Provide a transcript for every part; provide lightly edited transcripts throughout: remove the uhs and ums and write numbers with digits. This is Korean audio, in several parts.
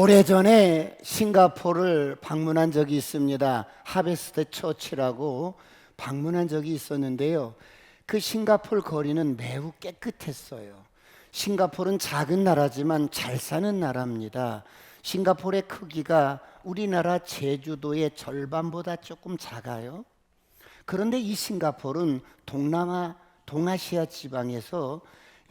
오래전에 싱가포르를 방문한 적이 있습니다. 하베스트 처치라고 방문한 적이 있었는데요. 그 싱가포르 거리는 매우 깨끗했어요. 싱가포르는 작은 나라지만 잘 사는 나라입니다. 싱가포르의 크기가 우리나라 제주도의 절반보다 조금 작아요. 그런데 이 싱가포르는 동아시아 지방에서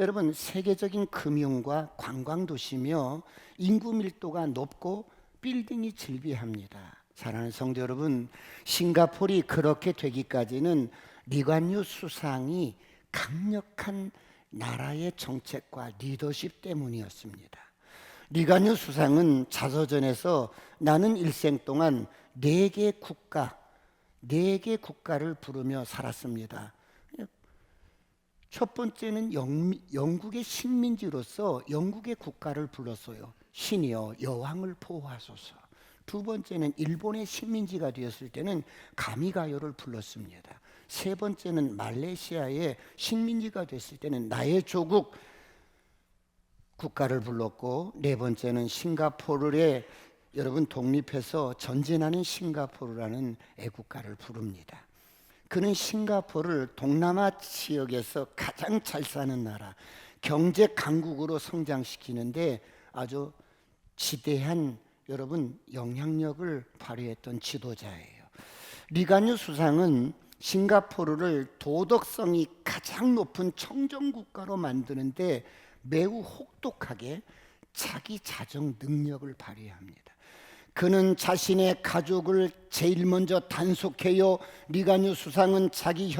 여러분 세계적인 금융과 관광 도시며 인구 밀도가 높고 빌딩이 즐비합니다. 사랑하는 성도 여러분, 싱가포르이 그렇게 되기까지는 리관유 수상이 강력한 나라의 정책과 리더십 때문이었습니다. 리관유 수상은 자서전에서 나는 일생 동안 4개 국가를 부르며 살았습니다. 첫 번째는 영국의 식민지로서 영국의 국가를 불렀어요. 신이여 여왕을 보호하소서. 두 번째는 일본의 식민지가 되었을 때는 가미가요를 불렀습니다. 세 번째는 말레이시아의 식민지가 됐을 때는 나의 조국 국가를 불렀고, 네 번째는 싱가포르에 여러분 독립해서 전진하는 싱가포르라는 애국가를 부릅니다. 그는 싱가포르를 동남아 지역에서 가장 잘 사는 나라, 경제 강국으로 성장시키는데 아주 지대한 여러분 영향력을 발휘했던 지도자예요. 리관유 수상은 싱가포르를 도덕성이 가장 높은 청정국가로 만드는데 매우 혹독하게 자기 자정 능력을 발휘합니다. 그는 자신의 가족을 제일 먼저 단속해요. 리관유 수상은 자기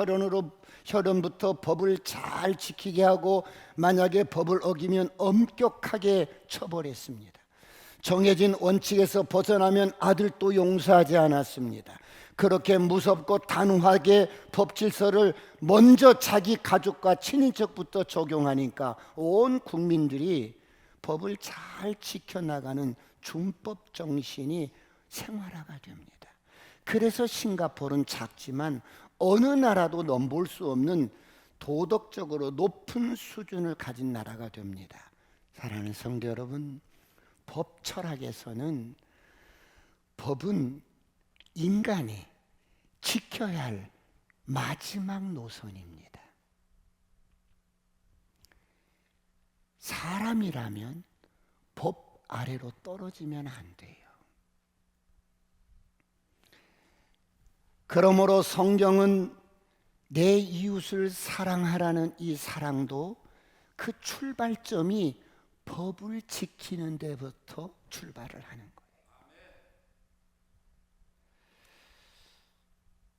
혈연부터 법을 잘 지키게 하고 만약에 법을 어기면 엄격하게 처벌했습니다. 정해진 원칙에서 벗어나면 아들도 용서하지 않았습니다. 그렇게 무섭고 단호하게 법 질서를 먼저 자기 가족과 친인척부터 적용하니까 온 국민들이 법을 잘 지켜나가는 준법 정신이 생활화가 됩니다. 그래서 싱가포르는 작지만 어느 나라도 넘볼 수 없는 도덕적으로 높은 수준을 가진 나라가 됩니다. 사랑하는 성도 여러분, 법 철학에서는 법은 인간이 지켜야 할 마지막 노선입니다. 사람이라면 법 아래로 떨어지면 안 돼요. 그러므로 성경은 내 이웃을 사랑하라는 이 사랑도 그 출발점이 법을 지키는 데부터 출발을 하는 거예요.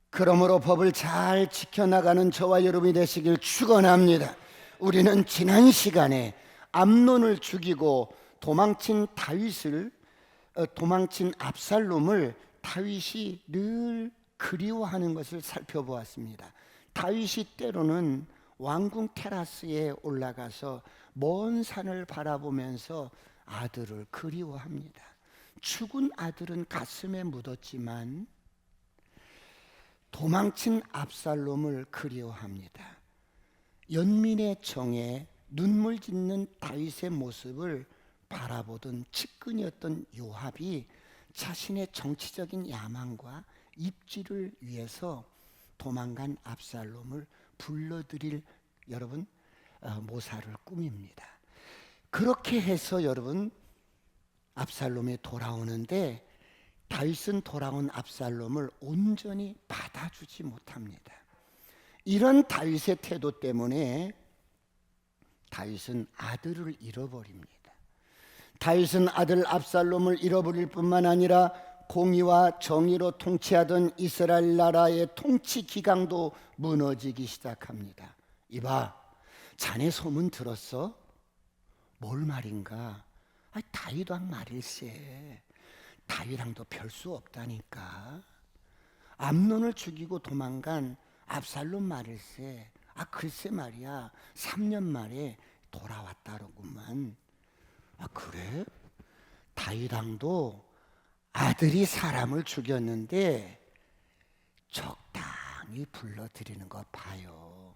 그러므로 법을 잘 지켜나가는 저와 여러분이 되시길 축원합니다. 우리는 지난 시간에 암논을 죽이고 도망친 압살롬을 다윗이 늘 그리워하는 것을 살펴보았습니다. 다윗이 때로는 왕궁 테라스에 올라가서 먼 산을 바라보면서 아들을 그리워합니다. 죽은 아들은 가슴에 묻었지만 도망친 압살롬을 그리워합니다. 연민의 정에 눈물 짓는 다윗의 모습을 바라보던 측근이었던 요압이 자신의 정치적인 야망과 입지를 위해서 도망간 압살롬을 불러들일 여러분 모사를 꾸밉니다. 그렇게 해서 여러분 압살롬이 돌아오는데 다윗은 돌아온 압살롬을 온전히 받아주지 못합니다. 이런 다윗의 태도 때문에 다윗은 아들을 잃어버립니다. 다윗은 아들 압살롬을 잃어버릴 뿐만 아니라 공의와 정의로 통치하던 이스라엘 나라의 통치 기강도 무너지기 시작합니다. 이봐, 자네 소문 들었어? 뭘 말인가? 다윗 왕 말일세. 다윗랑도 별 수 없다니까. 암논을 죽이고 도망간 압살롬 말일세. 글쎄 말이야, 3년 만에 돌아왔다로구만. 그래? 다윗왕도 아들이 사람을 죽였는데 적당히 불러들이는 거 봐요.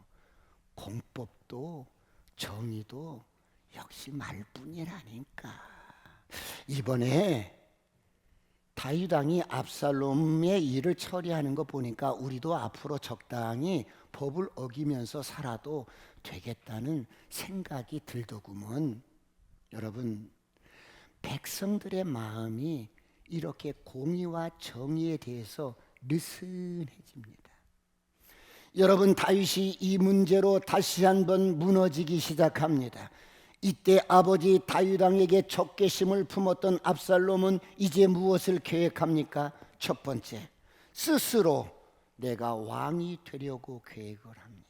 공법도 정의도 역시 말뿐이라니까. 이번에 다윗 왕이 압살롬의 일을 처리하는 거 보니까 우리도 앞으로 적당히 법을 어기면서 살아도 되겠다는 생각이 들더구먼. 여러분, 백성들의 마음이 이렇게 공의와 정의에 대해서 느슨해집니다. 여러분, 다윗이 이 문제로 다시 한번 무너지기 시작합니다. 이때 아버지 다윗 왕에게 적개심을 품었던 압살롬은 이제 무엇을 계획합니까? 첫 번째, 스스로 내가 왕이 되려고 계획을 합니다.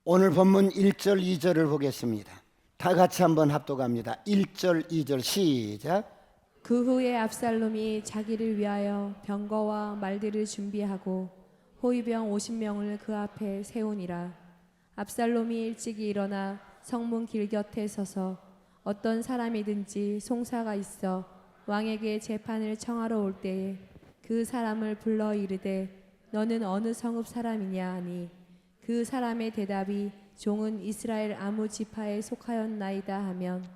오늘 본문 1절 2절을 보겠습니다. 다 같이 한번 합독합니다. 1절 2절 시작. 그 후에 압살롬이 자기를 위하여 병거와 말들을 준비하고 호위병 50명을 그 앞에 세우니라. 압살롬이 일찍이 일어나 성문 길 곁에 서서 어떤 사람이든지 송사가 있어 왕에게 재판을 청하러 올 때에 그 사람을 불러 이르되 너는 어느 성읍 사람이냐 하니 그 사람의 대답이 종은 이스라엘 아무 지파에 속하였나이다 하면,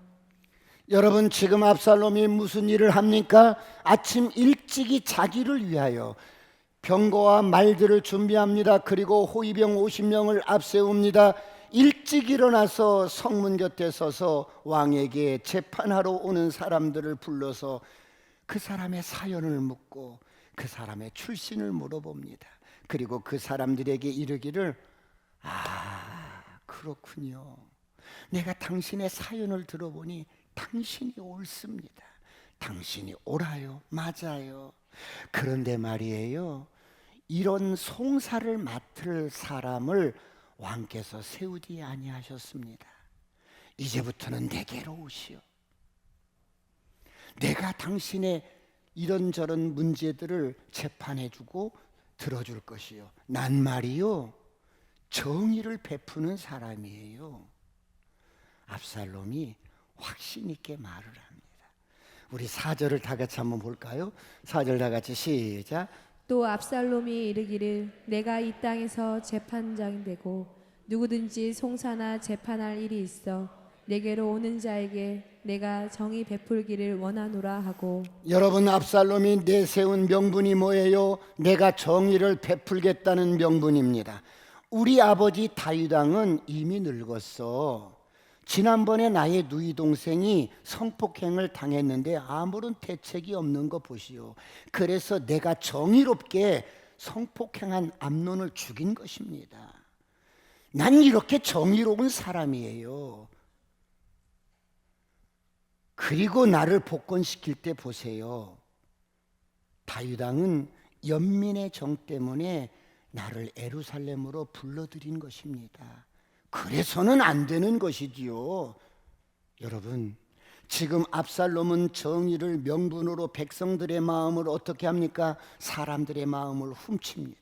여러분, 지금 압살롬이 무슨 일을 합니까? 아침 일찍이 자기를 위하여 병거와 말들을 준비합니다. 그리고 호위병 50명을 앞세웁니다. 일찍 일어나서 성문 곁에 서서 왕에게 재판하러 오는 사람들을 불러서 그 사람의 사연을 묻고 그 사람의 출신을 물어봅니다. 그리고 그 사람들에게 이르기를, 그렇군요. 내가 당신의 사연을 들어보니 당신이 옳습니다. 당신이 옳아요. 맞아요. 그런데 말이에요, 이런 송사를 맡을 사람을 왕께서 세우지 아니하셨습니다. 이제부터는 내게로 오시오. 내가 당신의 이런저런 문제들을 재판해주고 들어줄 것이요. 난 말이요, 정의를 베푸는 사람이에요. 압살롬이 확신 있게 말을 합니다. 우리 4절을 다 같이 한번 볼까요? 4절 다 같이 시작. 또 압살롬이 이르기를 내가 이 땅에서 재판장이 되고 누구든지 송사나 재판할 일이 있어 내게로 오는 자에게 내가 정의 베풀기를 원하노라 하고. 여러분, 압살롬이 내세운 명분이 뭐예요? 내가 정의를 베풀겠다는 명분입니다. 우리 아버지 다윗 왕은 이미 늙었어. 지난번에 나의 누이 동생이 성폭행을 당했는데 아무런 대책이 없는 거 보시오. 그래서 내가 정의롭게 성폭행한 암논을 죽인 것입니다. 난 이렇게 정의로운 사람이에요. 그리고 나를 복권시킬 때 보세요. 다윗 왕은 연민의 정 때문에 나를 예루살렘으로 불러들인 것입니다. 그래서는 안 되는 것이지요. 여러분, 지금 압살롬은 정의를 명분으로 백성들의 마음을 어떻게 합니까? 사람들의 마음을 훔칩니다.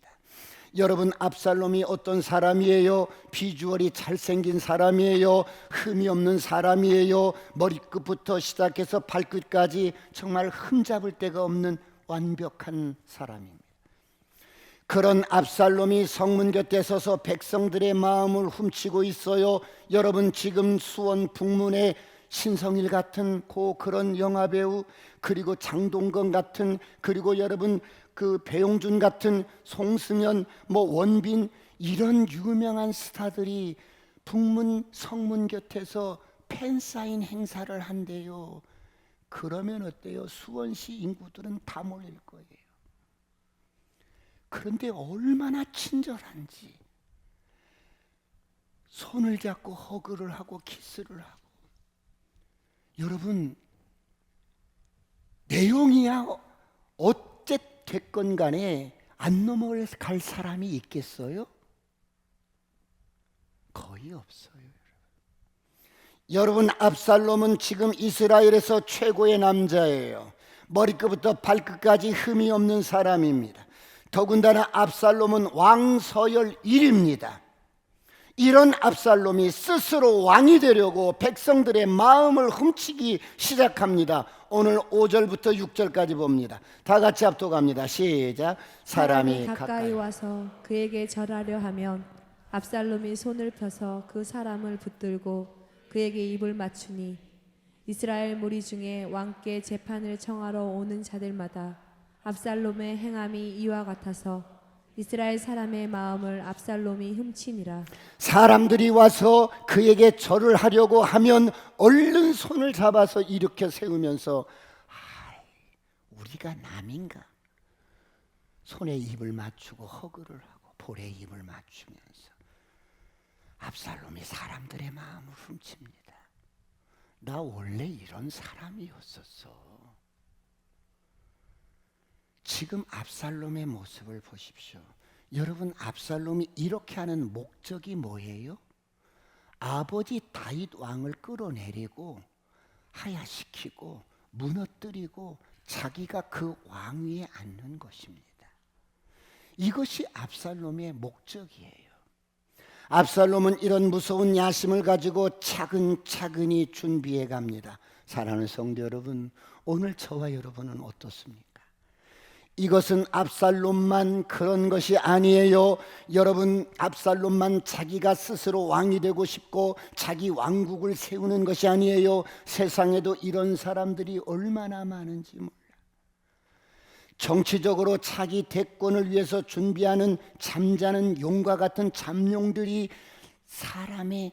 여러분, 압살롬이 어떤 사람이에요? 비주얼이 잘생긴 사람이에요. 흠이 없는 사람이에요. 머리끝부터 시작해서 발끝까지 정말 흠잡을 데가 없는 완벽한 사람입니다. 그런 압살롬이 성문 곁에 서서 백성들의 마음을 훔치고 있어요. 여러분, 지금 수원 북문에 신성일 같은 그런 영화배우, 그리고 장동건 같은, 그리고 여러분 그 배용준 같은, 송승연, 원빈, 이런 유명한 스타들이 북문 성문 곁에서 팬사인 행사를 한대요. 그러면 어때요? 수원시 인구들은 다 몰릴 거예요. 그런데 얼마나 친절한지, 손을 잡고 허그를 하고 키스를 하고. 여러분, 내용이야 어째 됐건 간에 안 넘어갈 사람이 있겠어요? 거의 없어요. 여러분, 압살롬은 지금 이스라엘에서 최고의 남자예요. 머리끝부터 발끝까지 흠이 없는 사람입니다. 더군다나 압살롬은 왕서열 1입니다. 이런 압살롬이 스스로 왕이 되려고 백성들의 마음을 훔치기 시작합니다. 오늘 5절부터 6절까지 봅니다. 다 같이 합독합니다. 시작. 사람이 가까이 와서 그에게 절하려 하면 압살롬이 손을 펴서 그 사람을 붙들고 그에게 입을 맞추니 이스라엘 무리 중에 왕께 재판을 청하러 오는 자들마다 압살롬의 행함이 이와 같아서 이스라엘 사람의 마음을 압살롬이 훔치니라. 사람들이 와서 그에게 절을 하려고 하면 얼른 손을 잡아서 일으켜 세우면서 우리가 남인가? 손에 입을 맞추고 허그를 하고 볼에 입을 맞추면서 압살롬이 사람들의 마음을 훔칩니다. 나 원래 이런 사람이었었어. 지금 압살롬의 모습을 보십시오. 여러분, 압살롬이 이렇게 하는 목적이 뭐예요? 아버지 다윗 왕을 끌어내리고 하야시키고 무너뜨리고 자기가 그 왕위에 앉는 것입니다. 이것이 압살롬의 목적이에요. 압살롬은 이런 무서운 야심을 가지고 차근차근히 준비해 갑니다. 사랑하는 성도 여러분, 오늘 저와 여러분은 어떻습니까? 이것은 압살롬만 그런 것이 아니에요. 여러분, 압살롬만 자기가 스스로 왕이 되고 싶고 자기 왕국을 세우는 것이 아니에요. 세상에도 이런 사람들이 얼마나 많은지 몰라요. 정치적으로 자기 대권을 위해서 준비하는 잠자는 용과 같은 잠룡들이 사람을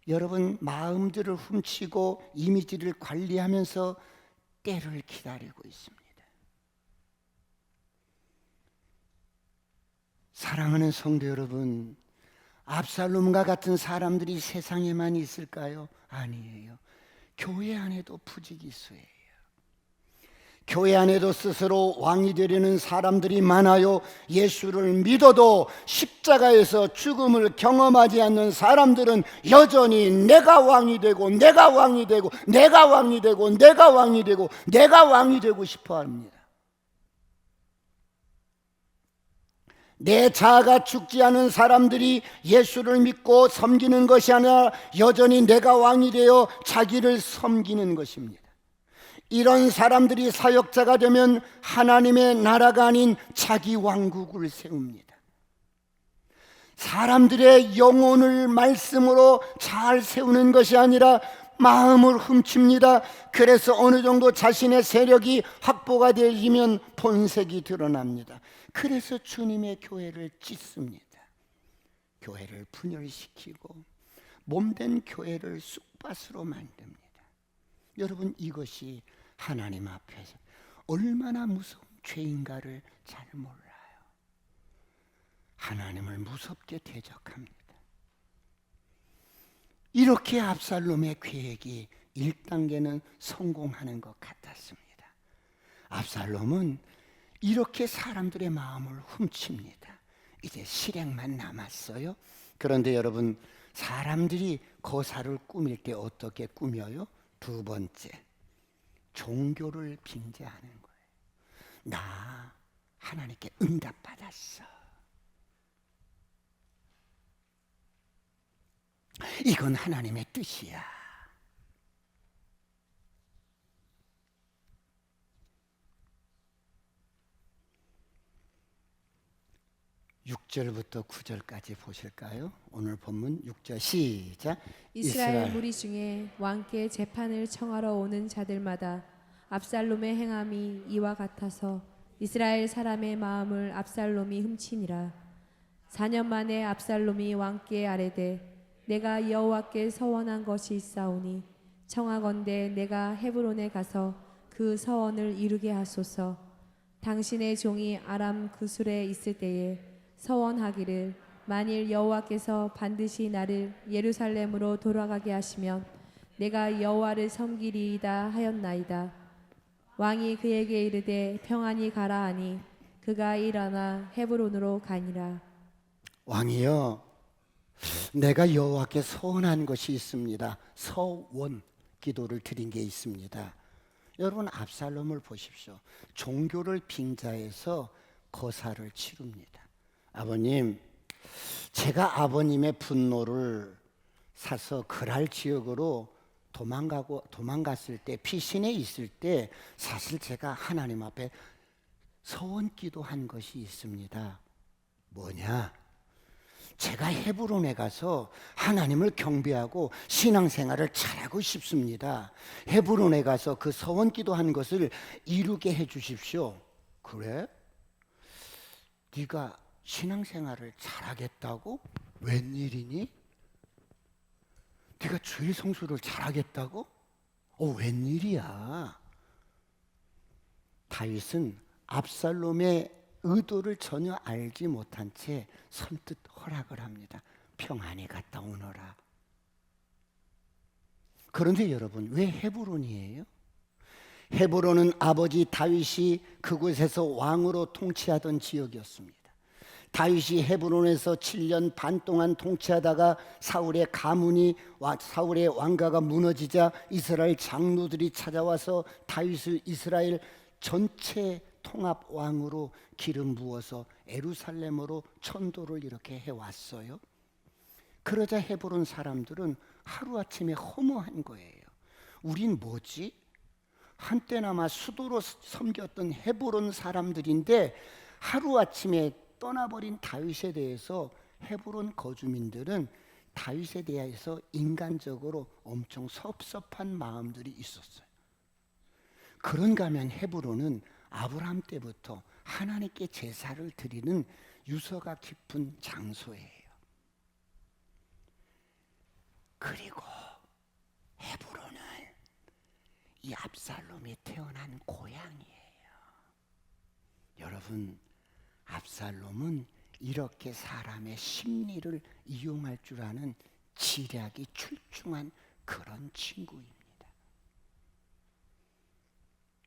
여러분 마음들을 훔치고 이미지를 관리하면서 때를 기다리고 있습니다. 사랑하는 성도 여러분, 압살롬과 같은 사람들이 세상에만 있을까요? 아니에요. 교회 안에도 부지기수예요. 교회 안에도 스스로 왕이 되려는 사람들이 많아요. 예수를 믿어도 십자가에서 죽음을 경험하지 않는 사람들은 여전히 내가 왕이 되고 내가 왕이 되고 내가 왕이 되고 내가 왕이 되고 내가 왕이 되고 싶어 합니다. 내 자아가 죽지 않은 사람들이 예수를 믿고 섬기는 것이 아니라 여전히 내가 왕이 되어 자기를 섬기는 것입니다. 이런 사람들이 사역자가 되면 하나님의 나라가 아닌 자기 왕국을 세웁니다. 사람들의 영혼을 말씀으로 잘 세우는 것이 아니라 마음을 훔칩니다. 그래서 어느 정도 자신의 세력이 확보가 되면 본색이 드러납니다. 그래서 주님의 교회를 찢습니다. 교회를 분열시키고 몸된 교회를 쑥밭으로 만듭니다. 여러분, 이것이 하나님 앞에서 얼마나 무서운 죄인가를 잘 몰라요. 하나님을 무섭게 대적합니다. 이렇게 압살롬의 계획이 1단계는 성공하는 것 같았습니다. 압살롬은 이렇게 사람들의 마음을 훔칩니다. 이제 실행만 남았어요. 그런데 여러분, 사람들이 거사를 꾸밀 때 어떻게 꾸며요? 두 번째, 종교를 빙자하는 거예요. 나 하나님께 응답받았어. 이건 하나님의 뜻이야. 육 절부터 9절까지 보실까요? 오늘 본문 6절 시작. 이스라엘 무리 중에 왕께 재판을 청하러 오는 자들마다 압살롬의 행함이 이와 같아서 이스라엘 사람의 마음을 압살롬이 훔치니라. 4년 만에 압살롬이 왕께 아뢰되 내가 여호와께 서원한 것이 있사오니 청하건대 내가 헤브론에 가서 그 서원을 이루게 하소서. 당신의 종이 아람 구술에 있을 때에 서원하기를 만일 여호와께서 반드시 나를 예루살렘으로 돌아가게 하시면 내가 여호와를 섬기리이다 하였나이다. 왕이 그에게 이르되 평안히 가라 하니 그가 일어나 헤브론으로 가니라. 왕이여, 내가 여호와께 서원한 것이 있습니다. 서원 기도를 드린 게 있습니다. 여러분, 압살롬을 보십시오. 종교를 빙자해서 거사를 치릅니다. 아버님, 제가 아버님의 분노를 사서 그랄 지역으로 도망갔을 때, 피신해 있을 때 사실 제가 하나님 앞에 서원 기도한 것이 있습니다. 뭐냐? 제가 헤브론에 가서 하나님을 경배하고 신앙생활을 잘하고 싶습니다. 헤브론에 가서 그 서원 기도한 것을 이루게 해 주십시오. 그래? 네가 신앙생활을 잘하겠다고? 웬일이니? 네가 주일 성수를 잘하겠다고? 웬일이야? 다윗은 압살롬의 의도를 전혀 알지 못한 채 선뜻 허락을 합니다. 평안히 갔다 오너라. 그런데 여러분, 왜 헤브론이에요? 헤브론은 아버지 다윗이 그곳에서 왕으로 통치하던 지역이었습니다. 다윗이 헤브론에서 7년 반 동안 통치하다가 사울의 왕가가 무너지자 이스라엘 장로들이 찾아와서 다윗을 이스라엘 전체 통합 왕으로 기름 부어서 예루살렘으로 천도를 이렇게 해왔어요. 그러자 헤브론 사람들은 하루아침에 허무한 거예요. 우린 뭐지? 한때나마 수도로 섬겼던 헤브론 사람들인데 하루아침에 떠나버린 다윗에 대해서 헤브론 거주민들은 다윗에 대해서 인간적으로 엄청 섭섭한 마음들이 있었어요. 그런가 하면 헤브론은 아브라함 때부터 하나님께 제사를 드리는 유서가 깊은 장소예요. 그리고 헤브론은 이 압살롬이 태어난 고향이에요. 여러분, 압살롬은 이렇게 사람의 심리를 이용할 줄 아는 지략이 출중한 그런 친구입니다.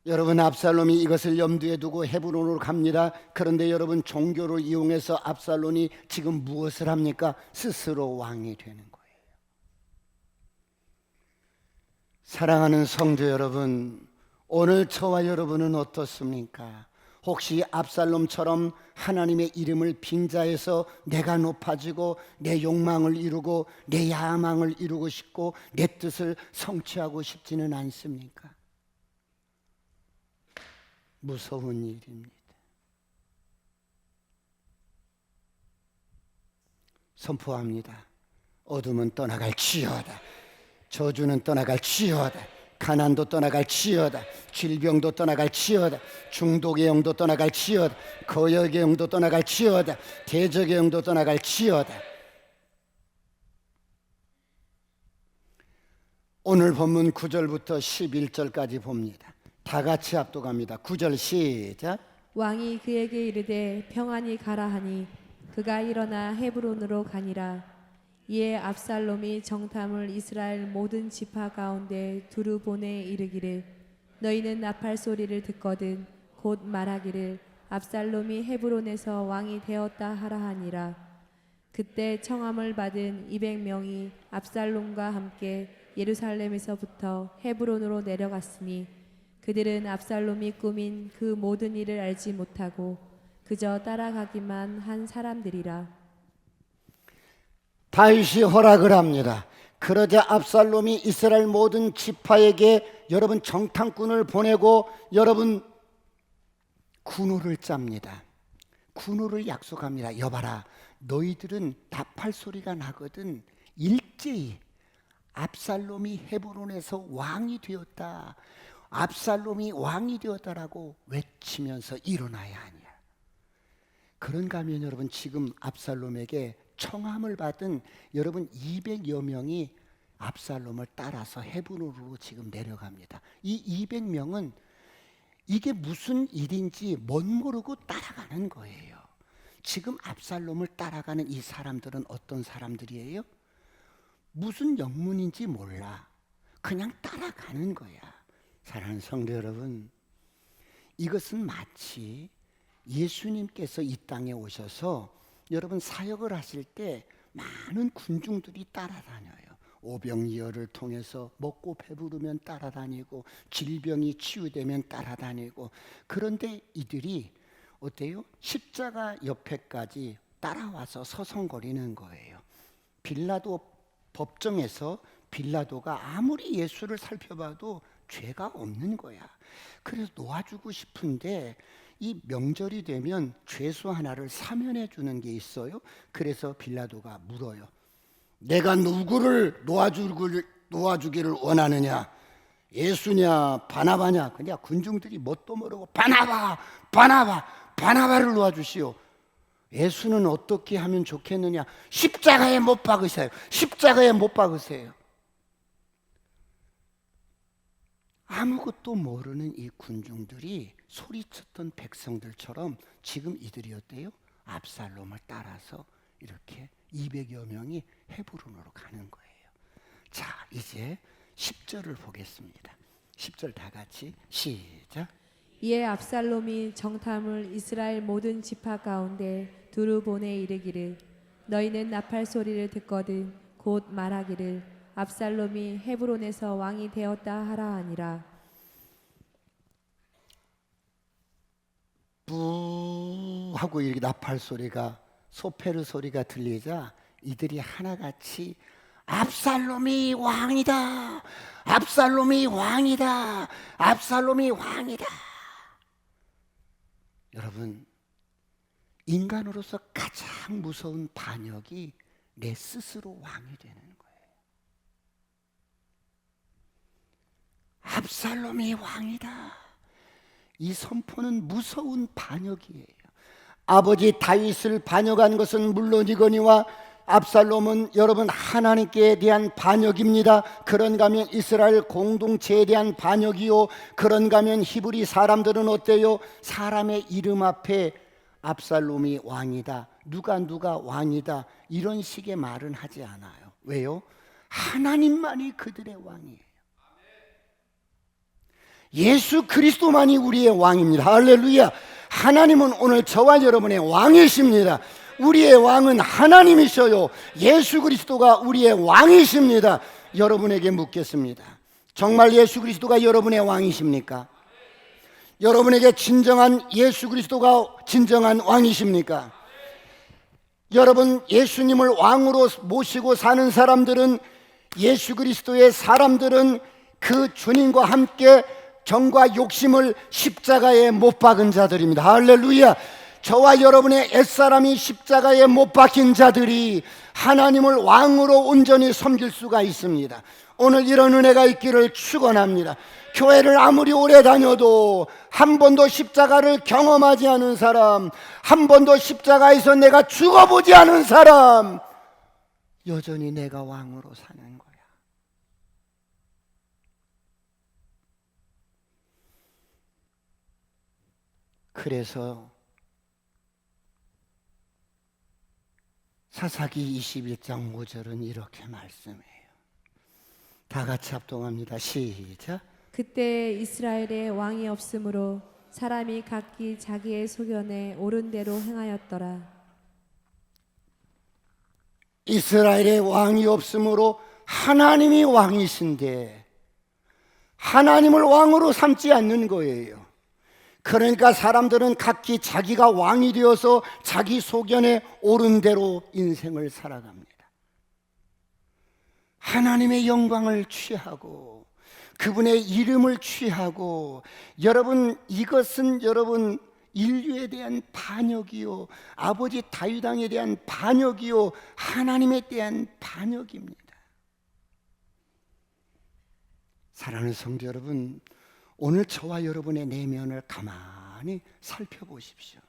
여러분, 압살롬이 이것을 염두에 두고 헤브론으로 갑니다. 그런데 여러분, 종교를 이용해서 압살롬이 지금 무엇을 합니까? 스스로 왕이 되는 거예요. 사랑하는 성도 여러분, 오늘 저와 여러분은 어떻습니까? 혹시 압살롬처럼 하나님의 이름을 빙자해서 내가 높아지고 내 욕망을 이루고 내 야망을 이루고 싶고 내 뜻을 성취하고 싶지는 않습니까? 무서운 일입니다. 선포합니다. 어둠은 떠나갈지어다. 저주는 떠나갈지어다. 가난도 떠나갈지어다. 질병도 떠나갈지어다. 중독의 영도 떠나갈지어다. 거역의 영도 떠나갈지어다. 대적의 영도 떠나갈지어다. 오늘 본문 9절부터 11절까지 봅니다. 다 같이 합독합니다. 9절 시작. 왕이 그에게 이르되 평안히 가라 하니 그가 일어나 헤브론으로 가니라. 이에 압살롬이 정탐을 이스라엘 모든 지파 가운데 두루 보내 이르기를 너희는 나팔 소리를 듣거든 곧 말하기를 압살롬이 헤브론에서 왕이 되었다 하라 하니라. 그때 청함을 받은 200명이 압살롬과 함께 예루살렘에서부터 헤브론으로 내려갔으니 그들은 압살롬이 꾸민 그 모든 일을 알지 못하고 그저 따라가기만 한 사람들이라. 다윗이 허락을 합니다. 그러자 압살롬이 이스라엘 모든 지파에게 여러분 정탐꾼을 보내고 여러분 군호를 짭니다. 군호를 약속합니다. 여봐라, 너희들은 나팔 소리가 나거든 일제히 압살롬이 헤브론에서 왕이 되었다, 압살롬이 왕이 되었다라고 외치면서 일어나야 하냐. 그런가 하면 여러분, 지금 압살롬에게 청함을 받은 여러분 200여 명이 압살롬을 따라서 헤브론으로 지금 내려갑니다. 이 200명은 이게 무슨 일인지 못 모르고 따라가는 거예요. 지금 압살롬을 따라가는 이 사람들은 어떤 사람들이에요? 무슨 영문인지 몰라. 그냥 따라가는 거야. 사랑하는 성도 여러분, 이것은 마치 예수님께서 이 땅에 오셔서 여러분 사역을 하실 때 많은 군중들이 따라다녀요. 오병이어를 통해서 먹고 배부르면 따라다니고 질병이 치유되면 따라다니고, 그런데 이들이 어때요? 십자가 옆에까지 따라와서 서성거리는 거예요. 빌라도 법정에서 빌라도가 아무리 예수를 살펴봐도 죄가 없는 거야. 그래서 놓아주고 싶은데 이 명절이 되면 죄수 하나를 사면해 주는 게 있어요. 그래서 빌라도가 물어요. 내가 누구를 놓아주기를 원하느냐? 예수냐 바나바냐? 그냥 군중들이 뭣도 모르고 바나바를 놓아주시오. 예수는 어떻게 하면 좋겠느냐? 십자가에 못 박으세요. 십자가에 못 박으세요. 아무것도 모르는 이 군중들이 소리쳤던 백성들처럼 지금 이들이 어때요? 압살롬을 따라서 이렇게 200여 명이 헤브론으로 가는 거예요. 자, 이제 10절을 보겠습니다. 10절 다 같이 시작. 이에 압살롬이 정탐을 이스라엘 모든 지파 가운데 두루 보내 이르기를 너희는 나팔 소리를 듣거든 곧 말하기를 압살롬이 헤브론에서 왕이 되었다 하라 하니라. 뿌 하고 이렇게 나팔 소리가 소페르 소리가 들리자 이들이 하나같이 압살롬이 왕이다. 압살롬이 왕이다. 압살롬이 왕이다. 여러분, 인간으로서 가장 무서운 반역이 내 스스로 왕이 되는 거예요. 압살롬이 왕이다. 이 선포는 무서운 반역이에요. 아버지 다윗을 반역한 것은 물론이거니와 압살롬은 여러분 하나님께 대한 반역입니다. 그런가 하면 이스라엘 공동체에 대한 반역이요, 그런가 하면 히브리 사람들은 어때요? 사람의 이름 앞에 압살롬이 왕이다, 누가 왕이다, 이런 식의 말은 하지 않아요. 왜요? 하나님만이 그들의 왕이에요. 예수 그리스도만이 우리의 왕입니다. 할렐루야. 하나님은 오늘 저와 여러분의 왕이십니다. 우리의 왕은 하나님이셔요. 예수 그리스도가 우리의 왕이십니다. 여러분에게 묻겠습니다. 정말 예수 그리스도가 여러분의 왕이십니까? 여러분에게 진정한 예수 그리스도가 진정한 왕이십니까? 여러분, 예수님을 왕으로 모시고 사는 사람들은, 예수 그리스도의 사람들은 그 주님과 함께 정과 욕심을 십자가에 못 박은 자들입니다. 할렐루야. 저와 여러분의 옛사람이 십자가에 못 박힌 자들이 하나님을 왕으로 온전히 섬길 수가 있습니다. 오늘 이런 은혜가 있기를 축원합니다. 교회를 아무리 오래 다녀도 한 번도 십자가를 경험하지 않은 사람, 한 번도 십자가에서 내가 죽어보지 않은 사람, 여전히 내가 왕으로 사는 거야. 그래서 사사기 21장 5절은 이렇게 말씀해요. 다 같이 합동합니다. 시작. 그때 이스라엘에 왕이 없으므로 사람이 각기 자기의 소견에 옳은 대로 행하였더라. 이스라엘에 왕이 없으므로 하나님이 왕이신데 하나님을 왕으로 삼지 않는 거예요. 그러니까 사람들은 각기 자기가 왕이 되어서 자기 소견에 옳은 대로 인생을 살아갑니다. 하나님의 영광을 취하고 그분의 이름을 취하고, 여러분, 이것은 여러분 인류에 대한 반역이요, 아버지 다윗 왕에 대한 반역이요, 하나님에 대한 반역입니다. 사랑하는 성도 여러분, 오늘 저와 여러분의 내면을 가만히 살펴보십시오.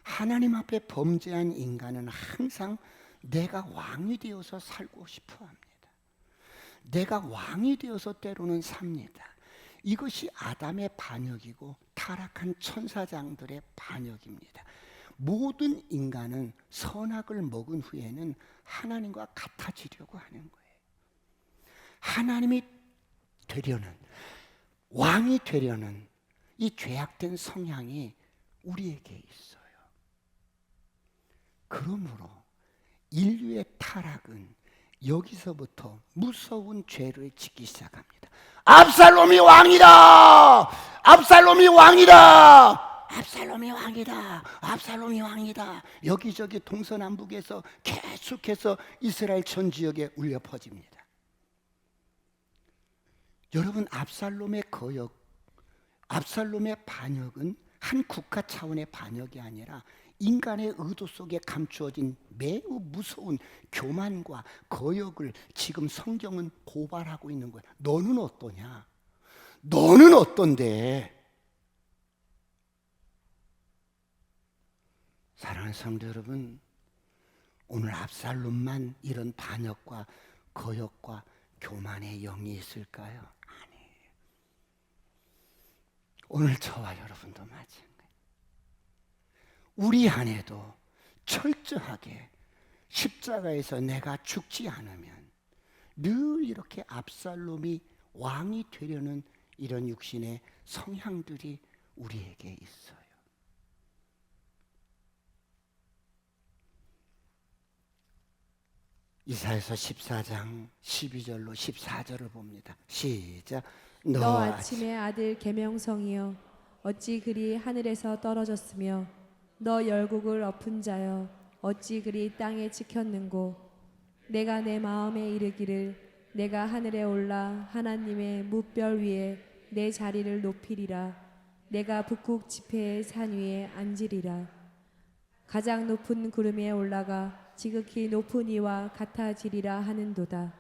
하나님 앞에 범죄한 인간은 항상 내가 왕이 되어서 살고 싶어 합니다. 내가 왕이 되어서 때로는 삽니다. 이것이 아담의 반역이고 타락한 천사장들의 반역입니다. 모든 인간은 선악을 먹은 후에는 하나님과 같아지려고 하는 거예요. 하나님이 되려는, 왕이 되려는 이 죄악된 성향이 우리에게 있어요. 그러므로 인류의 타락은 여기서부터 무서운 죄를 짓기 시작합니다. 압살롬이 왕이다! 압살롬이 왕이다! 압살롬이 왕이다! 압살롬이 왕이다! 여기저기 동서남북에서 계속해서 이스라엘 전 지역에 울려 퍼집니다. 여러분, 압살롬의 거역, 압살롬의 반역은 한 국가 차원의 반역이 아니라 인간의 의도 속에 감추어진 매우 무서운 교만과 거역을 지금 성경은 고발하고 있는 거야. 너는 어떠냐? 너는 어떤데? 사랑하는 성도 여러분, 오늘 압살롬만 이런 반역과 거역과 교만의 영이 있을까요? 아니에요. 오늘 저와 여러분도 마찬가지. 우리 안에도 철저하게 십자가에서 내가 죽지 않으면 늘 이렇게 압살롬이 왕이 되려는 이런 육신의 성향들이 우리에게 있어요. 이사야서 14장 12절로 14절을 봅니다. 시작. 너 아침의 아들 계명성이여 어찌 그리 하늘에서 떨어졌으며 너 열국을 엎은 자여 어찌 그리 땅에 찍혔는고 내가 내 마음에 이르기를 내가 하늘에 올라 하나님의 무별 위에 내 자리를 높이리라 내가 북극 지폐의 산 위에 앉으리라 가장 높은 구름에 올라가 지극히 높은 이와 같아지리라 하는도다.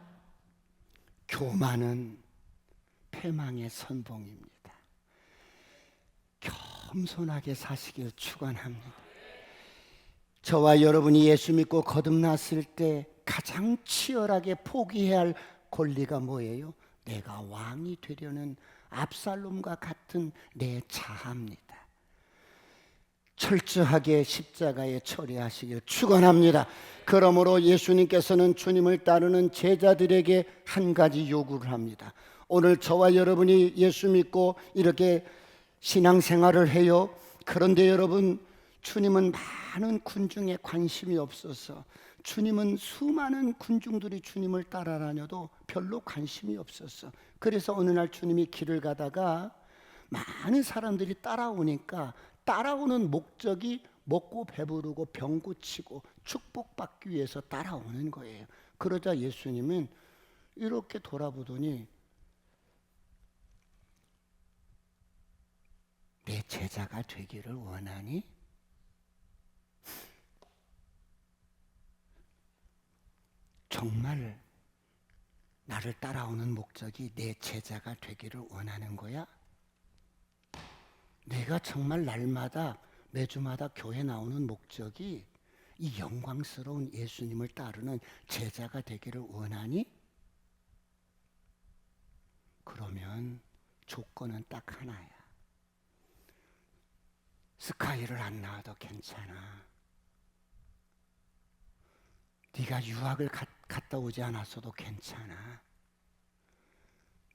교만은 패망의 선봉입니다. 겸손하게 사시길 축원합니다. 저와 여러분이 예수 믿고 거듭났을 때 가장 치열하게 포기해야 할 권리가 뭐예요? 내가 왕이 되려는 압살롬과 같은 내 자아입니다. 철저하게 십자가에 처리하시길 축원합니다. 그러므로 예수님께서는 주님을 따르는 제자들에게 한 가지 요구를 합니다. 오늘 저와 여러분이 예수 믿고 이렇게 신앙생활을 해요. 그런데 여러분, 주님은 많은 군중에 관심이 없어서 주님은 수많은 군중들이 주님을 따라다녀도 별로 관심이 없었어. 그래서 어느 날 주님이 길을 가다가 많은 사람들이 따라오니까 따라오는 목적이 먹고 배부르고 병 고치고 축복받기 위해서 따라오는 거예요. 그러자 예수님은 이렇게 돌아보더니 내 제자가 되기를 원하니? 정말 나를 따라오는 목적이 내 제자가 되기를 원하는 거야? 내가 정말 날마다 매주마다 교회 나오는 목적이 이 영광스러운 예수님을 따르는 제자가 되기를 원하니? 그러면 조건은 딱 하나야. 스카이를 안 나와도 괜찮아. 네가 유학을 갔다 오지 않았어도 괜찮아.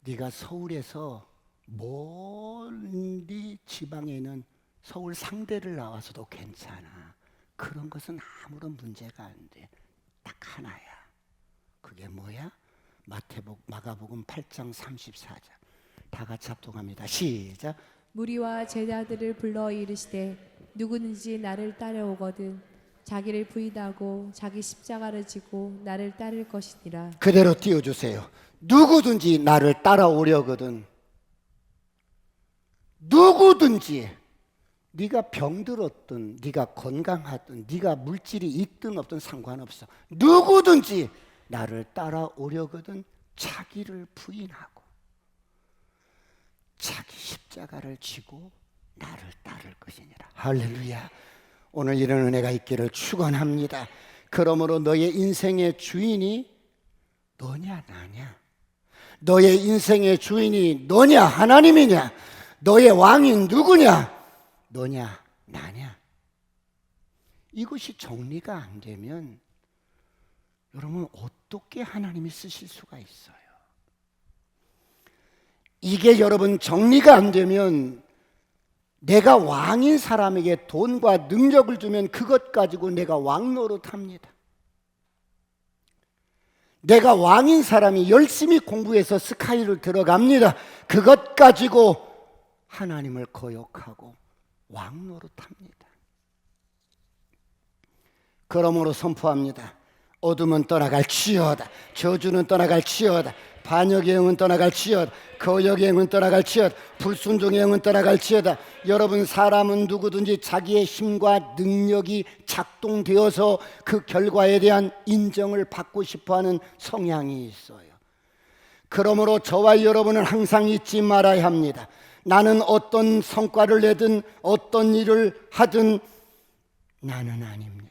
네가 서울에서 멀리 지방에 있는 서울 상대를 나와서도 괜찮아. 그런 것은 아무런 문제가 안 돼. 딱 하나야. 그게 뭐야? 마가복음 8장 34절. 다 같이 합독합니다. 시작. 무리와 제자들을 불러 이르시되 누구든지 나를 따라오거든 자기를 부인하고 자기 십자가를 지고 나를 따를 것이니라. 그대로 띄워주세요. 누구든지 나를 따라오려거든. 누구든지 네가 병들었든 네가 건강하든 네가 물질이 있든 없든 상관없어. 누구든지 나를 따라오려거든 자기를 부인하고 자기 십자가를 지고 나를 따를 것이니라. 할렐루야. 오늘 이런 은혜가 있기를 축원합니다. 그러므로 너의 인생의 주인이 너냐 나냐? 너의 인생의 주인이 너냐 하나님이냐? 너의 왕이 누구냐? 너냐 나냐? 이것이 정리가 안 되면 여러분 어떻게 하나님이 쓰실 수가 있어요? 이게 여러분 정리가 안 되면 내가 왕인 사람에게 돈과 능력을 주면 그것 가지고 내가 왕 노릇합니다. 내가 왕인 사람이 열심히 공부해서 스카이를 들어갑니다. 그것 가지고 하나님을 거역하고 왕 노릇합니다. 그러므로 선포합니다. 어둠은 떠나갈지어다. 저주는 떠나갈지어다. 반역의 영은 떠나갈지어다. 거역의 영은 떠나갈지어다. 불순종의 영은 떠나갈지어다. 여러분, 사람은 누구든지 자기의 힘과 능력이 작동되어서 그 결과에 대한 인정을 받고 싶어하는 성향이 있어요. 그러므로 저와 여러분은 항상 잊지 말아야 합니다. 나는 어떤 성과를 내든 어떤 일을 하든 나는 아닙니다.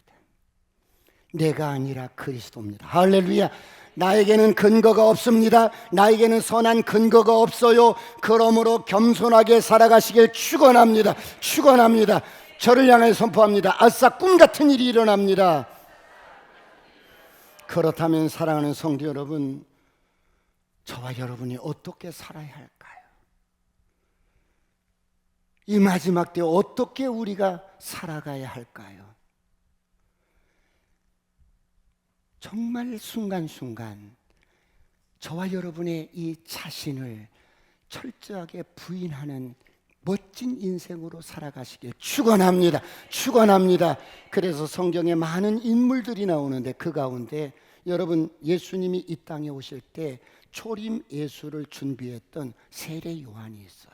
내가 아니라 그리스도입니다. 할렐루야. 나에게는 근거가 없습니다. 나에게는 선한 근거가 없어요. 그러므로 겸손하게 살아가시길 축원합니다. 축원합니다. 저를 향해 선포합니다. 아싸, 꿈 같은 일이 일어납니다. 그렇다면 사랑하는 성도 여러분, 저와 여러분이 어떻게 살아야 할까요? 이 마지막 때 어떻게 우리가 살아가야 할까요? 정말 순간순간 저와 여러분의 이 자신을 철저하게 부인하는 멋진 인생으로 살아가시길 축원합니다. 축원합니다. 그래서 성경에 많은 인물들이 나오는데 그 가운데 여러분, 예수님이 이 땅에 오실 때 초림 예수를 준비했던 세례 요한이 있어요.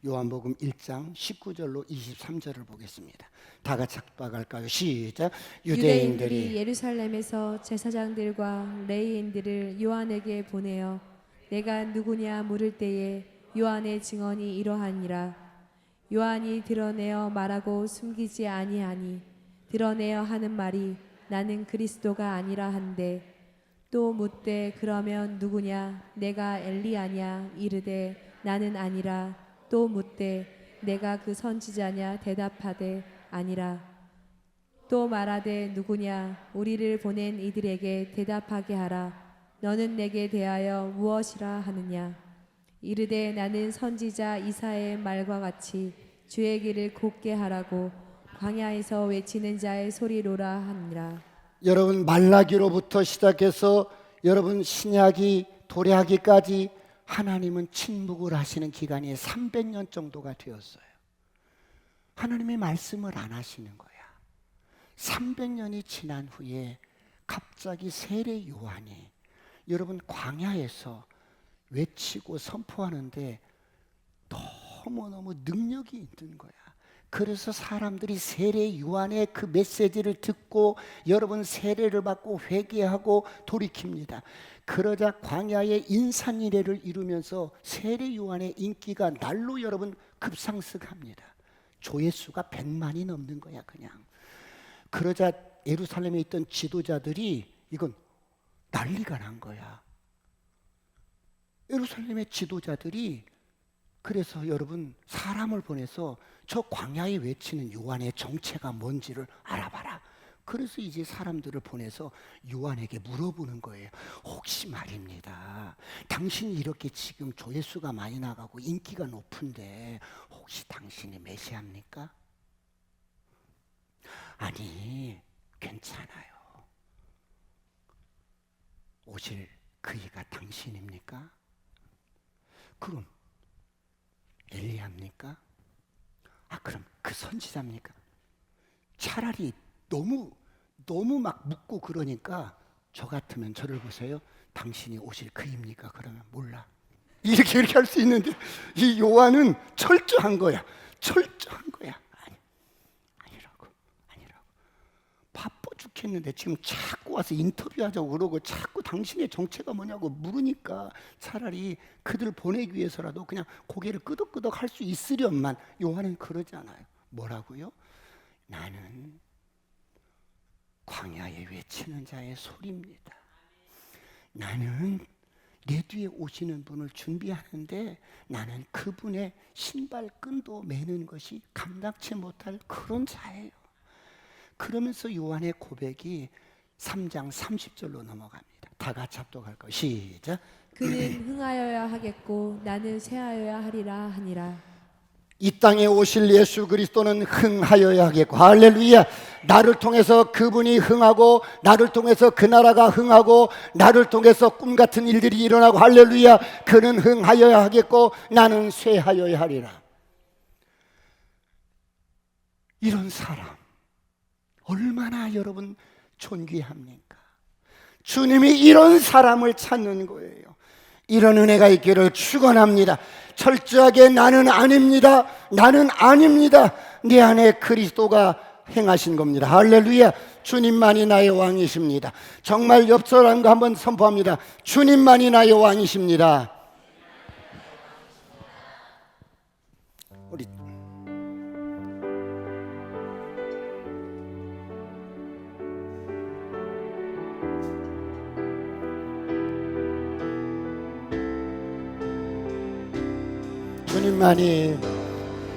요한복음 1장 19절로 23절을 보겠습니다. 다 같이 작박할까요? 시작. 유대인들이 예루살렘에서 제사장들과 레위인들을 요한에게 보내어 내가 누구냐 물을 때에 요한의 증언이 이러하니라. 요한이 드러내어 말하고 숨기지 아니하니 드러내어 하는 말이 나는 그리스도가 아니라 한데, 또 묻되 그러면 누구냐 내가 엘리야냐 이르되 나는 아니라, 또 묻되 내가 그 선지자냐 대답하되 아니라, 또 말하되 누구냐 우리를 보낸 이들에게 대답하게 하라. 너는 내게 대하여 무엇이라 하느냐. 이르되 나는 선지자 이사야의 말과 같이 주의 길을 곧게 하라고 광야에서 외치는 자의 소리로라 하니라. 여러분, 말라기로부터 시작해서 여러분 신약이 도래하기까지 하나님은 침묵을 하시는 기간이 300년 정도가 되었어요. 하나님의 말씀을 안 하시는 거야. 300년이 지난 후에 갑자기 세례 요한이 여러분 광야에서 외치고 선포하는데 너무너무 능력이 있는 거야. 그래서 사람들이 세례 요한의 그 메시지를 듣고 여러분 세례를 받고 회개하고 돌이킵니다. 그러자 광야의 인산이례를 이루면서 세례 요한의 인기가 날로 여러분 급상승합니다. 조회수가 100만이 넘는 거야 그냥. 그러자 예루살렘에 있던 지도자들이 이건 난리가 난 거야. 예루살렘의 지도자들이 그래서 여러분 사람을 보내서 저 광야에 외치는 요한의 정체가 뭔지를 알아봐라. 그래서 이제 사람들을 보내서 요한에게 물어보는 거예요. 혹시 말입니다, 당신이 이렇게 지금 조회수가 많이 나가고 인기가 높은데 혹시 당신이 메시아입니까? 아니, 괜찮아요. 오실 그이가 당신입니까? 그럼 엘리야입니까? 그럼 그 선지자입니까? 차라리 너무 막 묻고 그러니까 저 같으면 저를 보세요. 당신이 오실 그입니까? 그러면 몰라. 이렇게 할 수 있는데 이 요한은 철저한 거야. 철저한 거야. 아니라고. 바빠 죽겠는데 지금 자꾸 와서 인터뷰하자고 그러고 자꾸 당신의 정체가 뭐냐고 물으니까 차라리 그들 보내기 위해서라도 그냥 고개를 끄덕끄덕 할 수 있으련만. 요한은 그러지 않아요. 뭐라고요? 나는 광야에 외치는 자의 소리입니다. 나는 내 뒤에 오시는 분을 준비하는데 나는 그분의 신발끈도 매는 것이 감당치 못할 그런 자예요. 그러면서 요한의 고백이 3장 30절로 넘어갑니다. 다 같이 합독할 거예요. 시작. 그는 흥하여야 하겠고 나는 쇠하여야 하리라 하니라. 이 땅에 오실 예수 그리스도는 흥하여야 하겠고, 할렐루야. 나를 통해서 그분이 흥하고 나를 통해서 그 나라가 흥하고 나를 통해서 꿈같은 일들이 일어나고, 할렐루야. 그는 흥하여야 하겠고 나는 쇠하여야 하리라. 이런 사람 얼마나 여러분 존귀합니까? 주님이 이런 사람을 찾는 거예요. 이런 은혜가 있기를 축원합니다. 철저하게 나는 아닙니다. 나는 아닙니다. 내 안에 그리스도가 행하신 겁니다. 할렐루야. 주님만이 나의 왕이십니다. 정말 옆 사람과 한번 선포합니다. 주님만이 나의 왕이십니다. 우리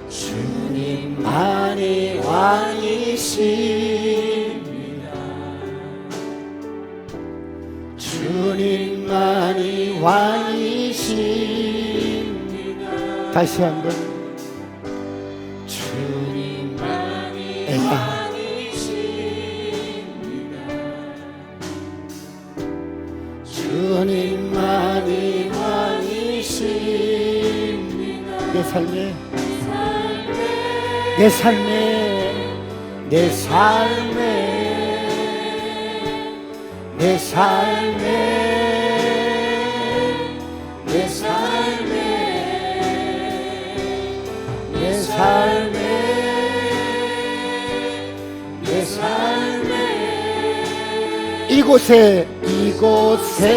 주님만이 왕이십니다. 주님만이 왕이십니다. 다시 한번 주님만이 왕이십니다. 주님만이 왕이십니다. 내 삶에 내 삶에 내 삶에 내 삶에 내 삶에 내 삶에 내 삶에 이곳에 이곳에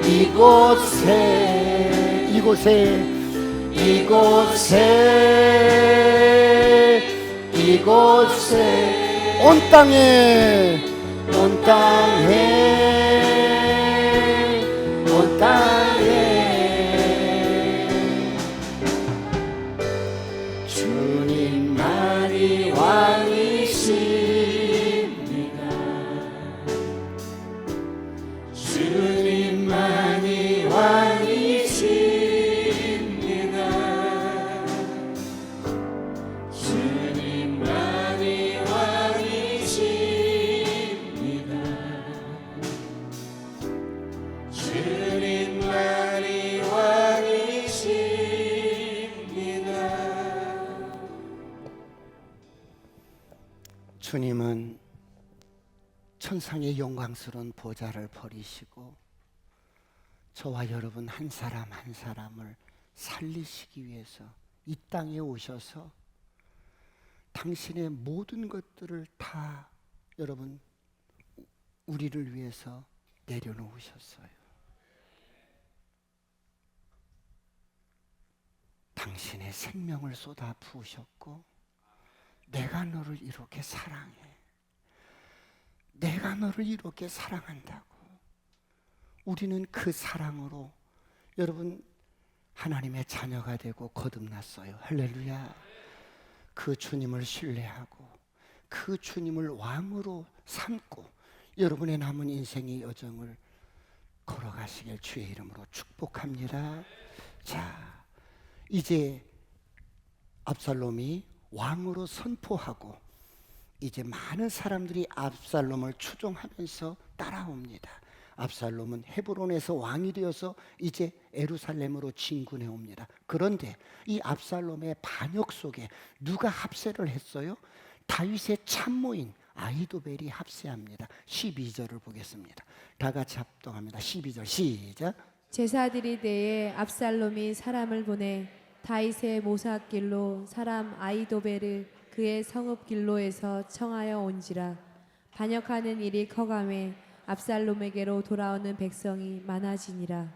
이곳에 이곳에 이곳에 이곳에 온 땅에 온 땅에 온 땅에 주님만이 왕이십니다. 주님만이 왕이십니다. 주님은 천상의 영광스러운 보좌를 버리시고 저와 여러분 한 사람 한 사람을 살리시기 위해서 이 땅에 오셔서 당신의 모든 것들을 다 여러분 우리를 위해서 내려놓으셨어요. 당신의 생명을 쏟아 부으셨고 내가 너를 이렇게 사랑해. 내가 너를 이렇게 사랑한다고. 우리는 그 사랑으로 여러분 하나님의 자녀가 되고 거듭났어요. 할렐루야. 그 주님을 신뢰하고 그 주님을 왕으로 삼고 여러분의 남은 인생의 여정을 걸어가시길 주의 이름으로 축복합니다. 자, 이제 압살롬이 왕으로 선포하고 이제 많은 사람들이 압살롬을 추종하면서 따라옵니다. 압살롬은 헤브론에서 왕이 되어서 이제 예루살렘으로 진군해 옵니다. 그런데 이 압살롬의 반역 속에 누가 합세를 했어요? 다윗의 참모인 아히도벨이 합세합니다. 12절을 보겠습니다. 다 같이 합동합니다. 12절 시작. 제사들이 대에 압살롬이 사람을 보내 다윗의 모사길로 사람 아히도벨을 그의 성읍 길로에서 청하여 온지라. 반역하는 일이 커감해 압살롬에게로 돌아오는 백성이 많아지니라.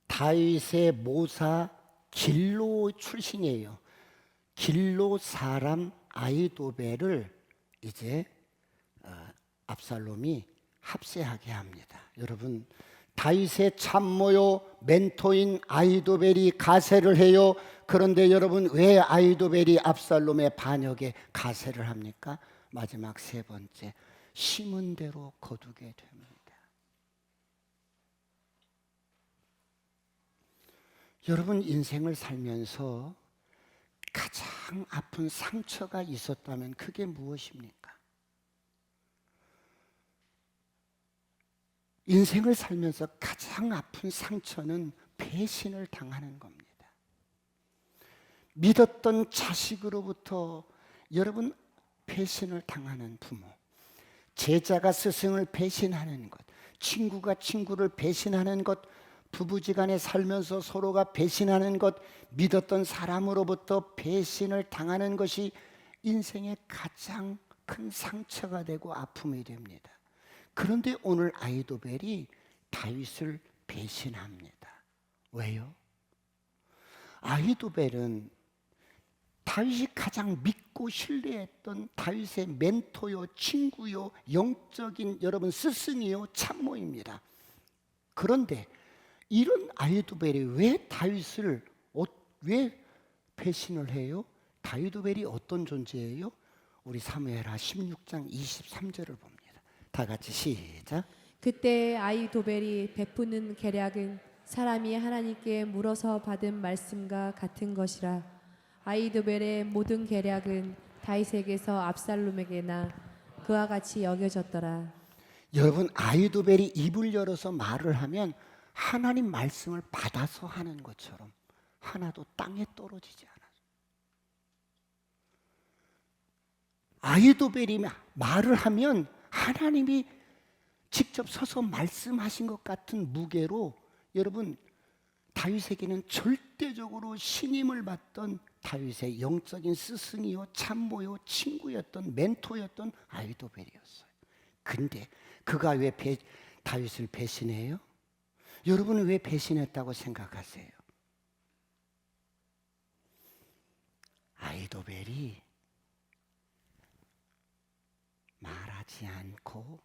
다윗의 모사 길로 출신이에요. 길로 사람 아히도벨을 이제 압살롬이 합세하게 합니다. 여러분, 다윗의 참모요 멘토인 아히도벨이 가세를 해요. 그런데 여러분, 왜 아히도벨이 압살롬의 반역에 가세를 합니까? 마지막 세 번째, 심은 대로 거두게 됩니다. 여러분, 인생을 살면서 가장 아픈 상처가 있었다면 그게 무엇입니까? 인생을 살면서 가장 아픈 상처는 배신을 당하는 겁니다. 믿었던 자식으로부터 여러분 배신을 당하는 부모, 제자가 스승을 배신하는 것, 친구가 친구를 배신하는 것, 부부지간에 살면서 서로가 배신하는 것, 믿었던 사람으로부터 배신을 당하는 것이 인생의 가장 큰 상처가 되고 아픔이 됩니다. 그런데 오늘 아히도벨이 다윗을 배신합니다. 왜요? 아히도벨은 다윗이 가장 믿고 신뢰했던 다윗의 멘토요, 친구요, 영적인 여러분 스승이요, 참모입니다. 그런데 이런 아히도벨이 왜 다윗을 왜 배신을 해요? 아히도벨이 어떤 존재예요? 우리 사무엘하 16장 23절을 봅니다. 다 같이 시작. 그때 아히도벨이 베푸는 계략은 사람이 하나님께 물어서 받은 말씀과 같은 것이라. 아히도벨의 모든 계략은 다윗에게서 압살롬에게나 그와 같이 여겨졌더라. 여러분, 아히도벨이 입을 열어서 말을 하면 하나님 말씀을 받아서 하는 것처럼 하나도 땅에 떨어지지 않아요. 아히도벨이 말을 하면 하나님이 직접 서서 말씀하신 것 같은 무게로 여러분, 다윗에게는 절대적으로 신임을 받던 다윗의 영적인 스승이요, 참모요, 친구였던 멘토였던 아히도벨이었어요. 근데 그가 왜 다윗을 배신해요? 여러분은 왜 배신했다고 생각하세요? 아히도벨이 말하지 않고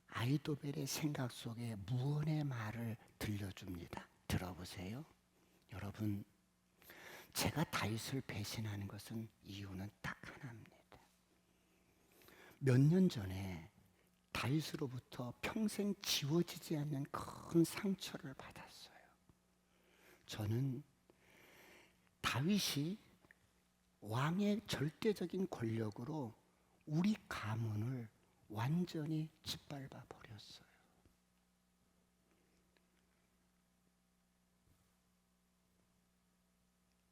아히도벨의 생각 속에 무언의 말을 들려줍니다. 들어보세요. 여러분, 제가 다윗을 배신하는 것은 이유는 딱 하나입니다. 몇 년 전에 다윗으로부터 평생 지워지지 않는 큰 상처를 받았어요. 저는 다윗이 왕의 절대적인 권력으로 우리 가문을 완전히 짓밟아 버렸어요.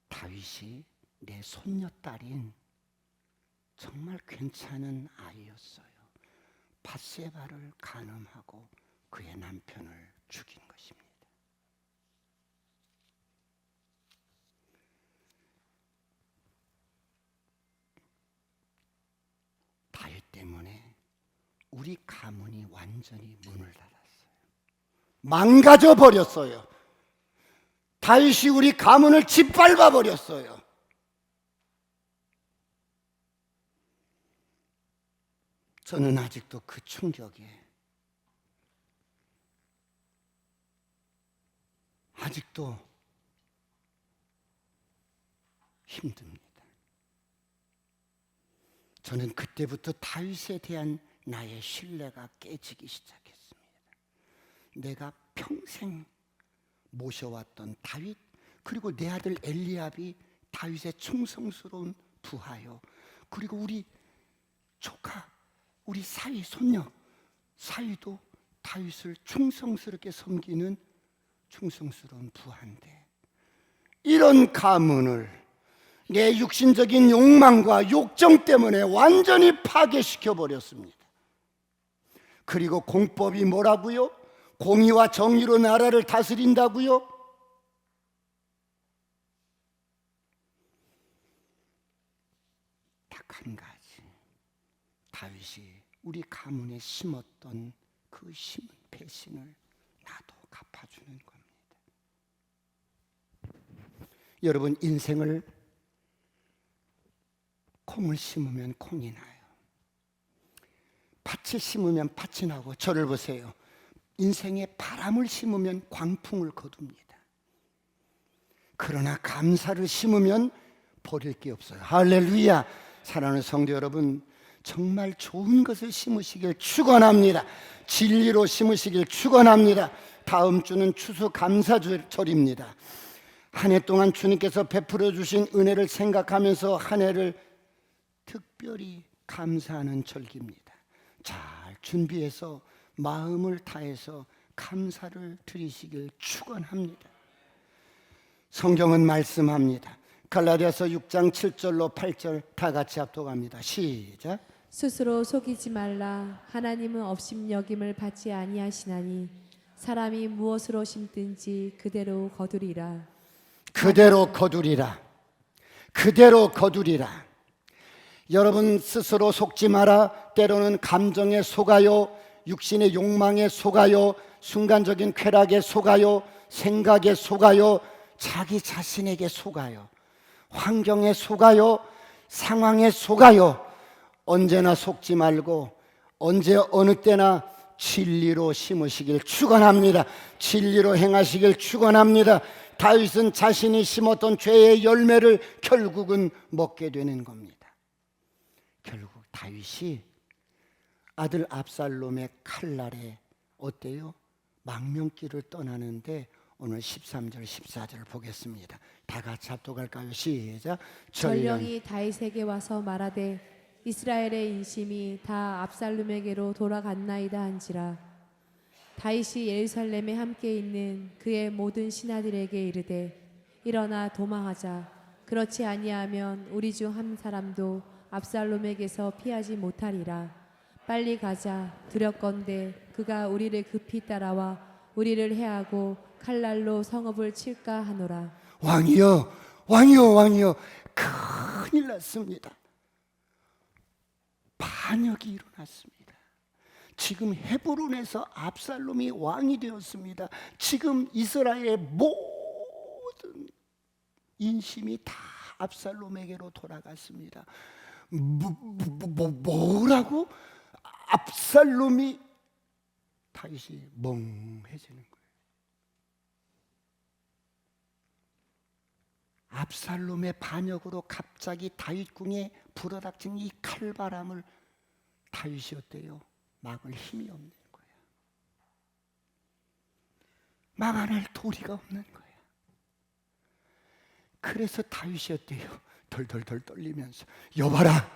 다윗이 내 손녀딸인 정말 괜찮은 아이였어요. 밧세바를 간음하고 그의 남편을 죽인 것입니다. 다윗 때문에 우리 가문이 완전히 문을 닫았어요. 망가져 버렸어요. 다윗이 우리 가문을 짓밟아 버렸어요. 저는 아직도 그 충격에 아직도 힘듭니다. 저는 그때부터 다윗에 대한 나의 신뢰가 깨지기 시작했습니다. 내가 평생 모셔왔던 다윗, 그리고 내 아들 엘리압이 다윗의 충성스러운 부하요, 그리고 우리 조카, 우리 사위, 손녀 사위도 다윗을 충성스럽게 섬기는 충성스러운 부하인데, 이런 가문을 내 육신적인 욕망과 욕정 때문에 완전히 파괴시켜 버렸습니다. 그리고 공법이 뭐라고요? 공의와 정의로 나라를 다스린다고요? 딱 한 가지, 다윗이 우리 가문에 심었던 그 심은 배신을 나도 갚아주는 겁니다. 여러분, 인생을 콩을 심으면 콩이 나요. 밭을 심으면 밭이 나고, 저를 보세요. 인생에 바람을 심으면 광풍을 거둡니다. 그러나 감사를 심으면 버릴 게 없어요. 할렐루야. 사랑하는 성도 여러분, 정말 좋은 것을 심으시길 축원합니다. 진리로 심으시길 축원합니다. 다음 주는 추수감사절입니다. 한 해 동안 주님께서 베풀어 주신 은혜를 생각하면서 한 해를 특별히 감사하는 절기입니다. 잘 준비해서 마음을 다해서 감사를 드리시길 축원합니다. 성경은 말씀합니다. 갈라디아서 6장 7절로 8절 다 같이 합독합니다. 시작. 스스로 속이지 말라. 하나님은 업신여김을 받지 아니하시나니 사람이 무엇으로 심든지 그대로 거두리라. 그대로 거두리라. 그대로 거두리라. 여러분 스스로 속지 마라. 때로는 감정에 속아요. 육신의 욕망에 속아요. 순간적인 쾌락에 속아요. 생각에 속아요. 자기 자신에게 속아요. 환경에 속아요. 상황에 속아요. 언제나 속지 말고 언제 어느 때나 진리로 심으시길 축원합니다. 진리로 행하시길 축원합니다. 다윗은 자신이 심었던 죄의 열매를 결국은 먹게 되는 겁니다. 결국 다윗이 아들 압살롬의 칼날에 어때요? 망명길을 떠나는데 오늘 13절 14절 보겠습니다. 다 같이 합독할까요? 시작. 전령이 다윗에게 와서 말하되 이스라엘의 인심이 다 압살롬에게로 돌아갔나이다 한지라. 다윗이 예루살렘에 함께 있는 그의 모든 신하들에게 이르되 일어나 도망하자. 그렇지 아니하면 우리 중 한 사람도 압살롬에게서 피하지 못하리라. 빨리 가자. 두렵건대 그가 우리를 급히 따라와 우리를 해하고 칼날로 성읍을 칠까 하노라. 왕이여, 왕이여, 왕이여, 큰일 났습니다. 반역이 일어났습니다. 지금 헤브론에서 압살롬이 왕이 되었습니다. 지금 이스라엘의 모든 인심이 다 압살롬에게로 돌아갔습니다. 뭐라고? 압살롬이 다윗이 멍해지는 거예요. 압살롬의 반역으로 갑자기 다윗 궁에 불어닥친 이 칼바람을 다윗이 어때요? 막을 힘이 없는 거야. 막아낼 도리가 없는 거야. 그래서 다윗이 어때요? 덜덜덜 떨리면서 여봐라,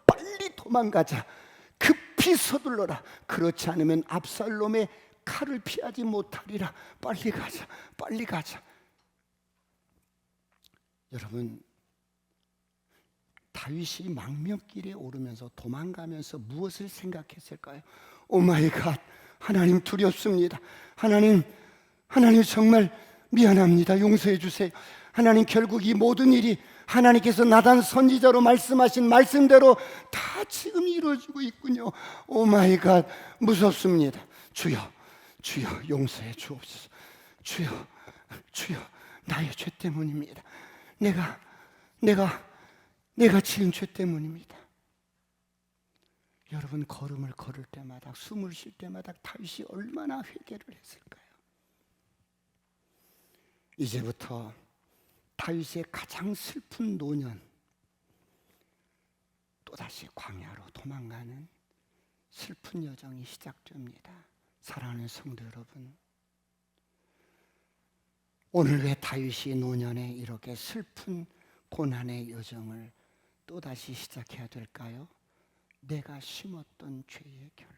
빨리 도망가자. 급히 서둘러라. 그렇지 않으면 압살롬의 칼을 피하지 못하리라. 빨리 가자, 빨리 가자. 여러분, 다윗이 망명길에 오르면서 도망가면서 무엇을 생각했을까요? 오 마이 갓, 하나님 두렵습니다. 하나님 정말 미안합니다. 용서해 주세요. 하나님, 결국 이 모든 일이 하나님께서 나단 선지자로 말씀하신 말씀대로 다 지금 이루어지고 있군요. 오 마이 갓, 무섭습니다. 주여 용서해 주옵소서. 주여 나의 죄 때문입니다. 내가 지은 죄 때문입니다. 여러분, 걸음을 걸을 때마다, 숨을 쉴 때마다 다윗이 얼마나 회개를 했을까요? 이제부터 다윗의 가장 슬픈 노년, 또다시 광야로 도망가는 슬픈 여정이 시작됩니다. 사랑하는 성도 여러분, 오늘 왜 다윗이 노년에 이렇게 슬픈 고난의 여정을 또다시 시작해야 될까요? 내가 심었던 죄의 결과.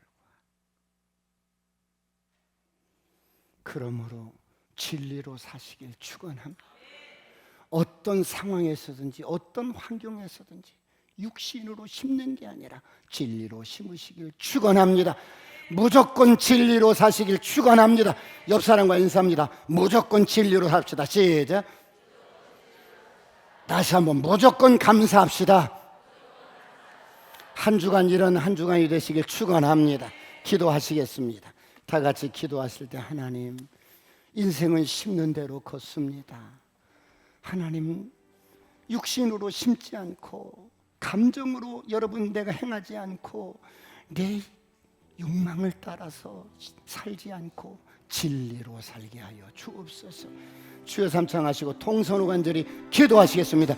그러므로 진리로 사시길 축원합니다. 어떤 상황에서든지 어떤 환경에서든지 육신으로 심는 게 아니라 진리로 심으시길 축원합니다. 무조건 진리로 사시길 축원합니다. 옆 사람과 인사합니다. 무조건 진리로 삽시다. 시작. 다시 한번 무조건 감사합시다. 한 주간 이런 한 주간이 되시길 축원합니다. 기도하시겠습니다. 다 같이 기도하실 때, 하나님, 인생은 심는 대로 걷습니다. 하나님, 육신으로 심지 않고 감정으로 여러분 내가 행하지 않고 내 욕망을 따라서 살지 않고 진리로 살게 하여 주옵소서. 주여 삼창하시고 통성으로 간절히 기도하시겠습니다.